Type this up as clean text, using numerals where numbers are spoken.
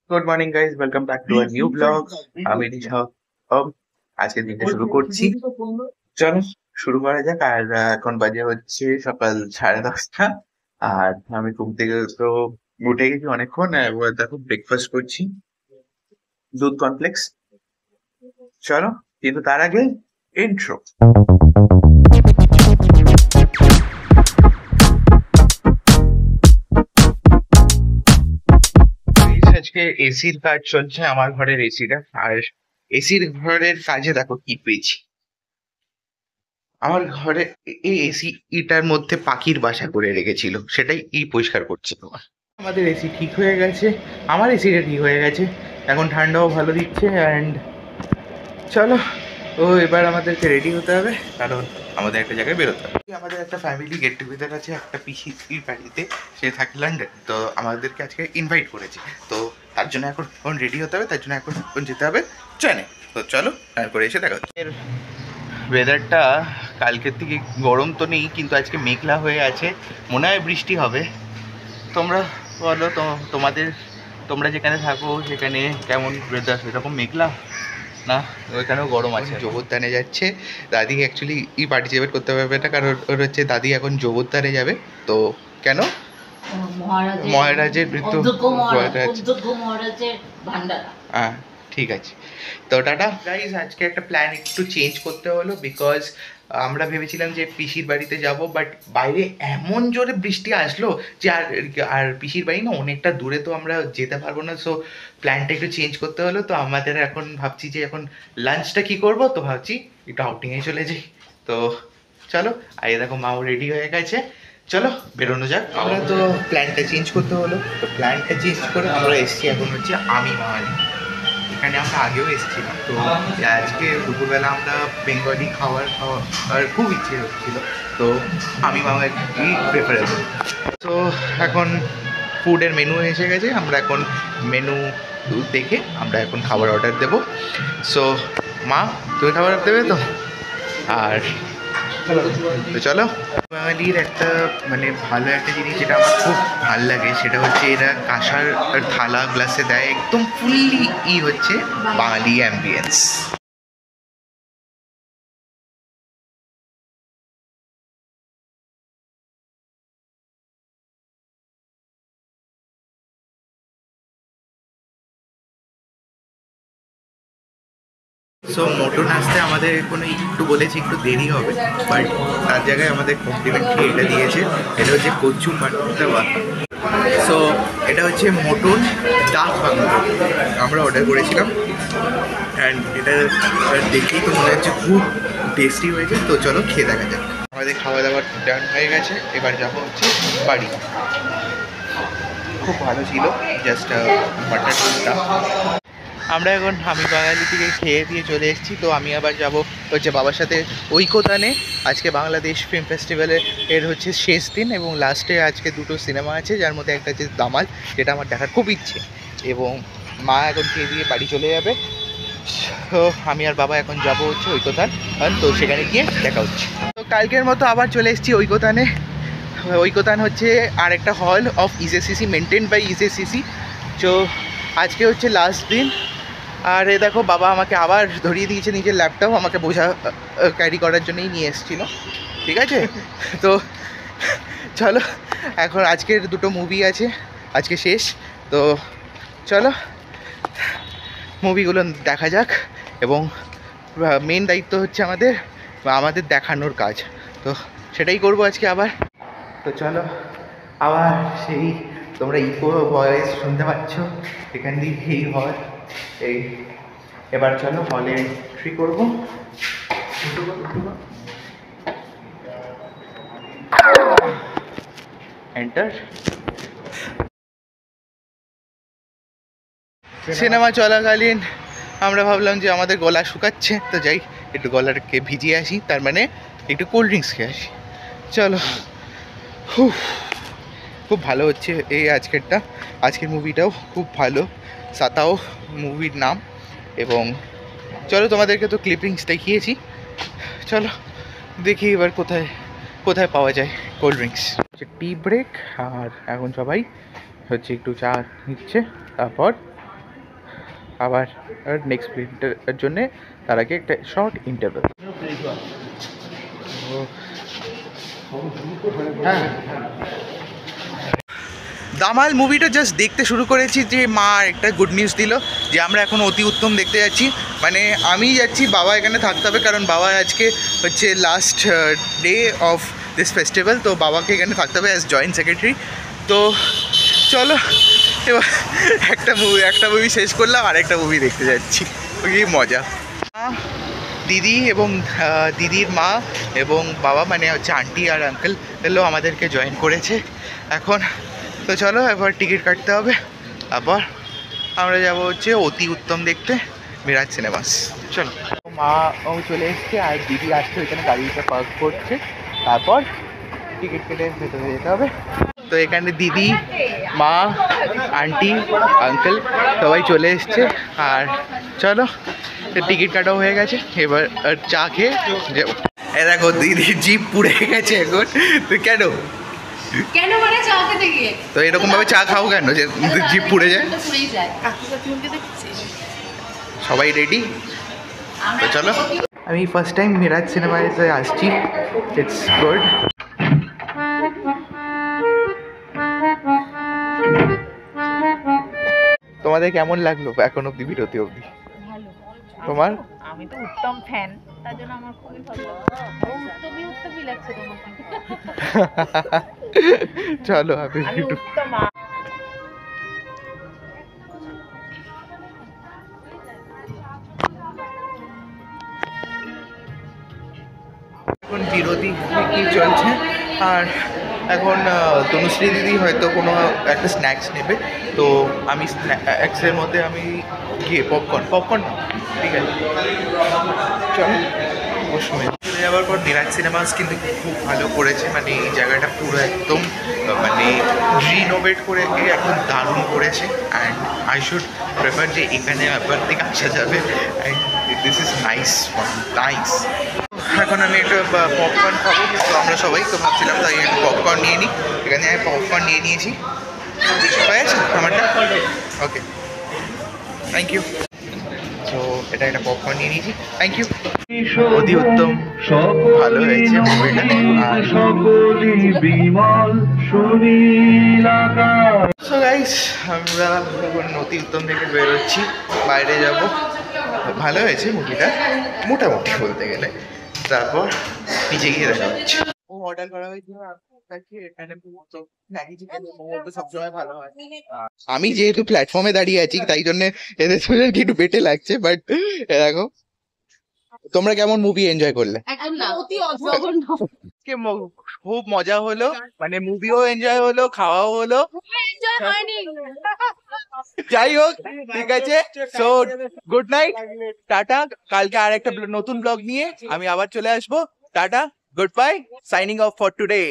Good morning guys, welcome back to our new blog. আমি রিশাব। আজকের দিনটা শুরু করছি। চলো শুরু করা যাক। আর এখন বাজে হচ্ছে সকাল 10:30। আর আমি ঘুম থেকে তো উঠে গেছি অনেকক্ষণ। এবার দেখো ব্রেকফাস্ট করছি, দুধ কমপ্লেক্স। চলো, কিন্তু তার আগে ইন্ট্রো। আজকে এসির কাজ চলছে আমার ঘরের এসিটা। আর এসির ঘরের কাজে দেখো কি পেয়েছি। আমার ঘরে এই এসি ইটার মধ্যে পাখির বাসা করে রেখেছিল, সেটাই পরিষ্কার করছে তোমার। আমাদের এসি ঠিক হয়ে গেছে, আমার এসিটা ঠিক হয়ে গেছে। এখন ঠান্ডাও ভালো দিচ্ছে। অ্যান্ড চলো, এবার আমাদেরকে রেডি হতে হবে, কারণ আমাদের একটা জায়গায় বেরোতে হবে। আমাদের একটা ফ্যামিলি গেট টুগেদার আছে একটা পিসির বাড়িতে। সে থাকে লন্ডন, তো আমাদেরকে আজকে ইনভাইট করেছে। তো তার জন্য এখন রেডি হতে হবে, তার জন্য এখন যেতে হবে ট্রেনে। তো চলো, তারপরে এসে দেখা হচ্ছে। ওয়েদারটা কালকের থেকে গরম তো নেই, কিন্তু আজকে মেঘলা হয়ে আছে, মনে হয় বৃষ্টি হবে। তোমরা বলো তো, তোমরা যেখানে থাকো সেখানে কেমন ওয়েদার? সেরকম মেঘলা না ওইখানেও গরম আছে? জগদ্দানে যাচ্ছে দাদি। অ্যাকচুয়ালি পার্টিসিপেট করতে পারবে না, কারণ ওর হচ্ছে দাদি এখন জগদ্দানে যাবে। তো কেন? মহারাজের মৃত্যু। হ্যাঁ, ঠিক আছে। তো টাটা গাইজ। আজকে একটা প্ল্যান একটু চেঞ্জ করতে হলো, বিকজ আমরা ভেবেছিলাম যে পিসির বাড়িতে যাব, বাট বাইরে এমন জোরে বৃষ্টি আসলো যে আর পিসির বাড়ি না অনেকটা দূরে, তো আমরা যেতে পারবো না। সো প্ল্যানটা একটু চেঞ্জ করতে হলো। তো আমাদের এখন ভাবছি যে এখন লাঞ্চটা কি করব, তো ভাবছি একটু আউটিংয়ে চলে যাই। তো চলো, আর দেখো মাও রেডি হয়ে গেছে। চলো বেরোনো যাক। আমরা তো প্ল্যানটা চেঞ্জ করতে হলো, তো প্ল্যানটা চেঞ্জ করে আমরা এসেছি এখন হচ্ছে আমি বাঙালি। এখানে আমরা আগেও এসেছিলাম। তো আজকে দুপুরবেলা আমরা বেঙ্গলি খাবার খাওয়ার খুব ইচ্ছে হচ্ছিল, তো আমি বাঙালি প্রেফারেবল। তো এখন ফুডের মেনু এসে গেছে, আমরা এখন মেনু দেখে আমরা এখন খাবার অর্ডার দেবো। সো মা, তুমি খাবার দেবে তো? আর তো চলো। বাঙালির একটা মানে ভালো একটা জিনিস যেটা আমার খুব ভাল লাগে, সেটা হচ্ছে এরা কাঁসার থালা গ্লাসে দেয়, একদম ফুললি হচ্ছে বাঙালি অ্যাম্বিয়েন্স। সো মটন আসতে আমাদের কোনো একটু বলেছি একটু দেরি হবে, বাট তার জায়গায় আমাদের কমপ্লিমেন্টারি এটা দিয়েছে। এটা হচ্ছে কচু পান্তা। সো এটা হচ্ছে মটন ডাক বাংলা আমরা অর্ডার করেছিলাম। অ্যান্ড এটা দেখেই তো মনে হচ্ছে খুব টেস্টি হয়েছে। তো চলো খেয়ে দেখা যাক। আমাদের খাওয়া দাওয়া ডান হয়ে গেছে, এবার যাবো হচ্ছে বাড়ি। খুব ভালো ছিল, জাস্ট মাটনটা। আমরা এখন আমি বাঙালি থেকে খেয়ে দিয়ে চলে এসেছি। তো আমি আবার যাব হচ্ছে বাবার সাথে ঐকতানে। আজকে বাংলাদেশ ফিল্ম ফেস্টিভ্যালে এর হচ্ছে শেষ দিন, এবং লাস্টে আজকে দুটো সিনেমা আছে, যার মধ্যে একটা হচ্ছে দামাল, যেটা আমার দেখার খুব ইচ্ছে। এবং মা এখন খেয়ে দিয়ে বাড়ি চলে যাবে। তো আমি আর বাবা এখন যাব হচ্ছে ঐকতান। তো সেখানে গিয়ে দেখা হচ্ছে। তো কালকের মতো আবার চলে এসেছি ঐকতানে। ঐকতান হচ্ছে আর একটা হল অফ ইজেসিসি, মেনটেন বাই ইজেসিসি। তো আজকে হচ্ছে লাস্ট দিন। আর এ দেখো বাবা আমাকে আবার ধরিয়ে দিয়েছে নিজের ল্যাপটপ, আমাকে বোঝা ক্যারি করার জন্যই নিয়ে এসেছিলো। ঠিক আছে, তো চলো এখন আজকের দুটো মুভি আছে, আজকে শেষ। তো চলো মুভিগুলো দেখা যাক, এবং মেন দায়িত্ব হচ্ছে আমাদের দেখানোর কাজ। তো সেটাই করবো আজকে আবার। তো চলো আবার সেই তোমরা ইকো ভয়েস শুনতে পাচ্ছ, এখান দিয়ে এই হল। এই এবার চলো হলে এন্ট্রি করবো। এন্টার। সিনেমা চলাকালীন আমরা ভাবলাম যে আমাদের গলা শুকাচ্ছে, তো যাই একটু গলাটাকে ভিজিয়ে আসি, তার মানে একটু কোল্ড ড্রিঙ্কস খেয়ে আসি। চলো। খুব ভালো হচ্ছে এই আজকের মুভিটাও খুব ভালো, সাতাও মুভির নাম। এবং চলো তোমাদেরকে তো ক্লিপিংস দেখিয়েছি, চলো দেখি এবার কোথায় কোথায় পাওয়া যায় কোল্ড ড্রিঙ্কস। হচ্ছে টি ব্রেক, আর এখন সবাই হচ্ছে একটু চা নিচ্ছে, তারপর আবার নেক্সট প্রিন্টের জন্যে তার আগে একটা শর্ট ইন্টারভেল। হ্যাঁ, দামাল মুভিটা জাস্ট দেখতে শুরু করেছি যে মা একটা গুড নিউজ দিল যে আমরা এখন অতি উত্তম দেখতে যাচ্ছি। মানে আমি যাচ্ছি, বাবা এখানে থাকতে হবে কারণ বাবা আজকে হচ্ছে last day of this festival, তো বাবাকে এখানে থাকতে হবে অ্যাজ জয়েন্ট সেক্রেটারি। তো চলো এবার একটা মুভি শেষ করলাম, আরেকটা মুভি দেখতে যাচ্ছি, ওই মজা। দিদি এবং দিদির মা এবং বাবা মানে হচ্ছে আন্টি আর আঙ্কেল এগুলো আমাদেরকে জয়েন করেছে এখন। তো চলো এবার টিকিট কাটতে হবে, আবার আমরা যাবো হচ্ছে অতি উত্তম দেখতে মিরাজ সিনেমাস। চলো, মাও চলে এসছে আর দিদি আসছে, ওইখানে গাড়িটা পার্ক করছে, তারপর টিকিট কেটে ভেতরে যেতে হবে। তো এখানে দিদি, মা, আন্টি, আঙ্কেল সবাই চলে এসছে। আর চলো, টিকিট কাটাও হয়ে গেছে, এবার চা খেয়ে যাবো। এ দেখো দিদির জিপ পুড়ে গেছে এখন। তুই কেন কেন মানে চা খেতে গিয়ে তো এরকম ভাবে চা খাও কেন যে জিপ পুড়ে যায়? সবাই রেডি? তো চলো, আমি ফার্স্ট টাইম মিরাজ সিনেমায় আসছি, ইটস গুড। তোমাদের কেমন লাগলো এখন অব্দি, বিরতি অব্দি? তোমার? আমি তো উত্তম ফ্যান, তার জন্য আমার খুবই ভালো উত্তমই লাগছে তোমাকে। চলো আমি উত্তম। এখন বিরতি কি চলছে, আর এখন তনুশ্রী দিদি হয়তো কোনো একটা স্ন্যাক্স নেবে, তো আমি স্ন্যাক্সের মধ্যে আমি গিয়ে পপকর্ন ঠিক আছে। চলো অবশ্যই চলে যাওয়ার পর মিরাজ সিনেমাস কিন্তু খুব ভালো করেছে, মানে এই জায়গাটা পুরো একদম মানে রিনোভেট করে একদম দারুণ করেছে। অ্যান্ড আই শুড প্রেফার যে এখানে একবার থেকে আসা যাবে, and this is nice nice. এখন আমি একটা পপকর্ন খাবো, তো আমরা সবাই তো ভাবছিলাম তাই একটু পপকর্ন নিয়ে নিই। এখানে আমি পপকর্ন নিয়ে নিয়েছি, হয়ে গেছে আমারটা, ওকে থ্যাংক ইউ। তো এটা একটা পপকর্ন নিয়ে নিয়েছি, থ্যাংক ইউ। অতি উত্তম, ভালো হয়েছে মুভিটা। সো গাইস, আমরা এখন অতি উত্তম থেকে বেরোচ্ছি, বাইরে যাব। ভালো হয়েছে মুভিটা মোটামুটি বলতে গেলে। তারপর নিচে গিয়ে দেখা হচ্ছে। ও অর্ডার করা হয়েছিল, আমি যেহেতু প্ল্যাটফর্মে দাঁড়িয়ে আছি তাই জন্য এদের কি একটু বেটে লাগছে, বাট দেখো তোমরা কেমন মুভি এনজয় করলে? খুব মজা হলো, মানে মুভিও এনজয় হলো, খাওয়াও হলো। যাই হোক, ঠিক আছে, সো গুড নাইট, টাটা। কালকে আর একটা নতুন ব্লগ নিয়ে আমি আবার চলে আসবো। Tata, good bye, signing off for today.